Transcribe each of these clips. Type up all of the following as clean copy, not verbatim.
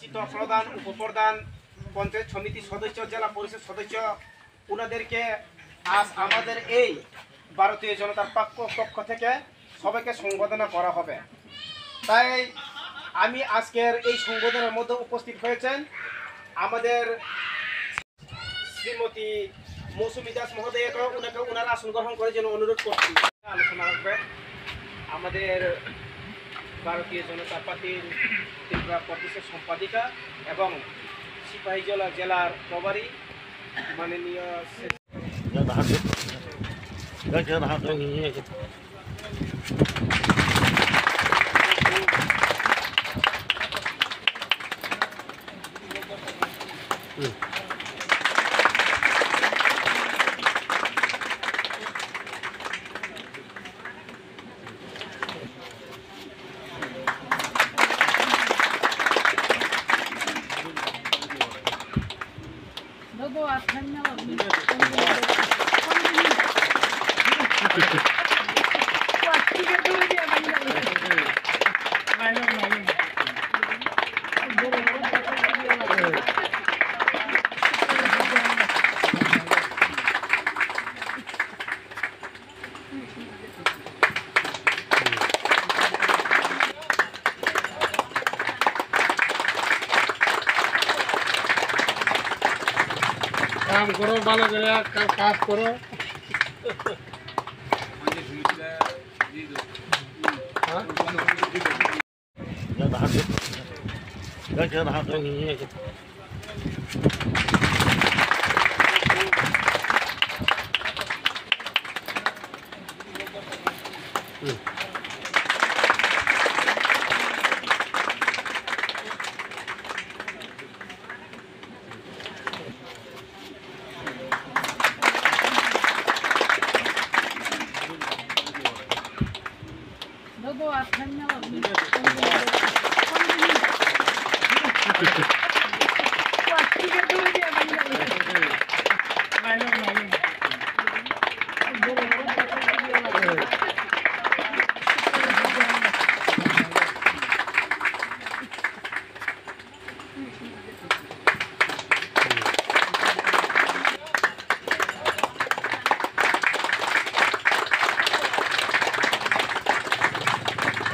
নির্বাচিত প্রধান, উপপ্রধান, পঞ্চায়েত সমিতি সদস্য, জেলা পরিষদ সদস্য, ওনাদেরকে আজ আমাদের এই ভারতীয় জনতার পক্ষ থেকে সবাইকে সংবর্ধনা করা হবে। তাই আমি আজকের এই সংবর্ধনার মধ্যে উপস্থিত হয়েছেন আমাদের শ্রীমতী মৌসুমী দাস মহোদয়কে, ওনারা আসন গ্রহণ করে যেন অনুরোধ করছি। আলোচনা রাখবেন আমাদের ভারতীয় জনতা পার্টির ত্রিপুরা প্রদেশের সম্পাদিকা এবং সিপাহীজলা জেলার প্রভারী মাননীয় काम करो, भालो करे काज करो।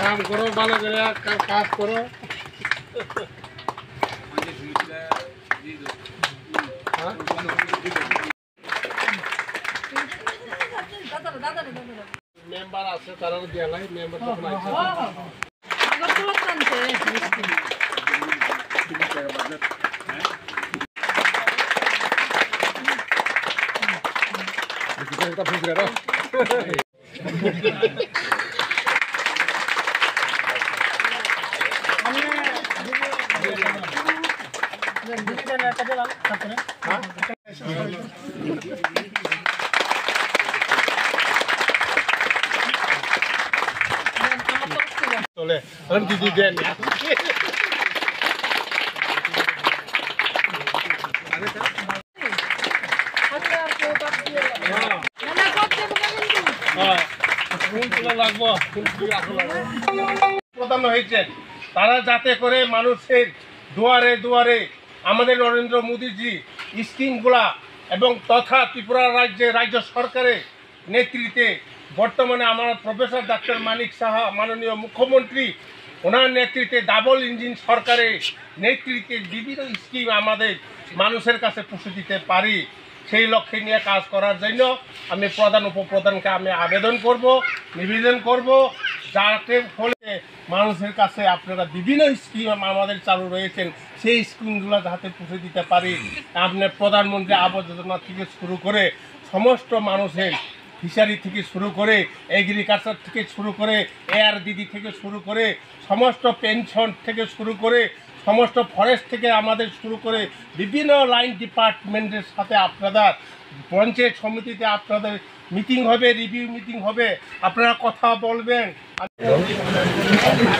काम करो, भालो करे काज करो। मेम्बर আছে তারা দিয়া লাই মেম্বার তো আছে আগর তো টানতে এটা ফুসরে দাও চলে আর দিদি দেন প্রধান হয়েছেন তারা যাতে করে মানুষের দুয়ারে দুয়ারে আমাদের নরেন্দ্র মোদীজি স্কিমগুলা এবং তথা ত্রিপুরা রাজ্য সরকারের নেতৃত্বে বর্তমানে আমার প্রফেসর ডাক্তার মানিক সাহা মাননীয় মুখ্যমন্ত্রী ওনার নেতৃত্বে ডাবল ইঞ্জিন সরকারের নেতৃত্বে বিভিন্ন স্কিম আমাদের মানুষের কাছে পৌঁছে দিতে পারি সেই লক্ষ্যে নিয়ে কাজ করার জন্য আমি প্রধান উপপ্রধানকে আমি আবেদন করব নিবেদন করব যাতে ফলে মানুষের কাছে আপনারা বিভিন্ন স্কিম আমাদের চালু রয়েছেন সেই স্কিমগুলো যাতে পৌঁছে দিতে পারি আপনার প্রধানমন্ত্রী আবাস যোজনা থেকে শুরু করে সমস্ত মানুষের ফিশারি থেকে শুরু করে এগ্রিকালচার থেকে শুরু করে এয়ার দিদি থেকে শুরু করে সমস্ত পেনশন থেকে শুরু করে সমস্ত ফরেস্ট থেকে আমাদের শুরু করে বিভিন্ন লাইন ডিপার্টমেন্টের সাথে আপনাদের পঞ্চায়েত সমিতিতে আপনাদের মিটিং হবে রিভিউ মিটিং হবে আপনারা কথা বলবেন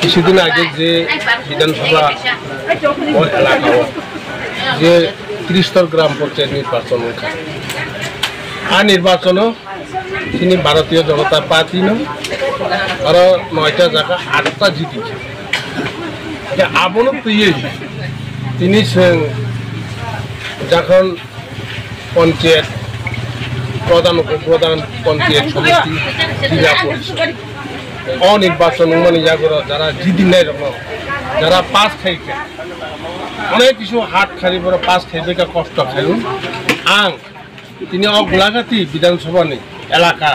কিছুদিন আগে যে বিধানসভা এলাকা যে 30 গ্রাম পঞ্চায়েত নির্বাচন আর নির্বাচন তিনি ভারতীয় জনতা পার্টি আর 9টা জায়গা 8টা জিতেছে আবনো তুই তিনি যখন পঞ্চায়েত প্রধান উপপ্রধান পঞ্চায়েত সমিতি জিলা পরিষদ অনির্বাচন মানে যারা জিদিন নাই রকম যারা পাস খাইছে অনেক কিছু হাট খারি পরে পাস খাইবে কষ্ট খাইন আং তিনি গোলাঘাটি বিধানসভানি এলাকা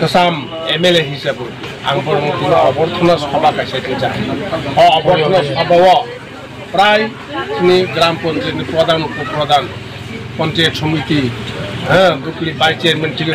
কাসাম MLA হিসাবে आं তিনি অবর্থনা সভা খাইছে অবর্থনা সভাও প্রায় তিনি গ্রাম পঞ্চায়েত প্রধান উপপ্রধান পঞ্চায়েত সমিতি হ্যাঁ দুকলি ভাইস চেয়ারম্যান থেকে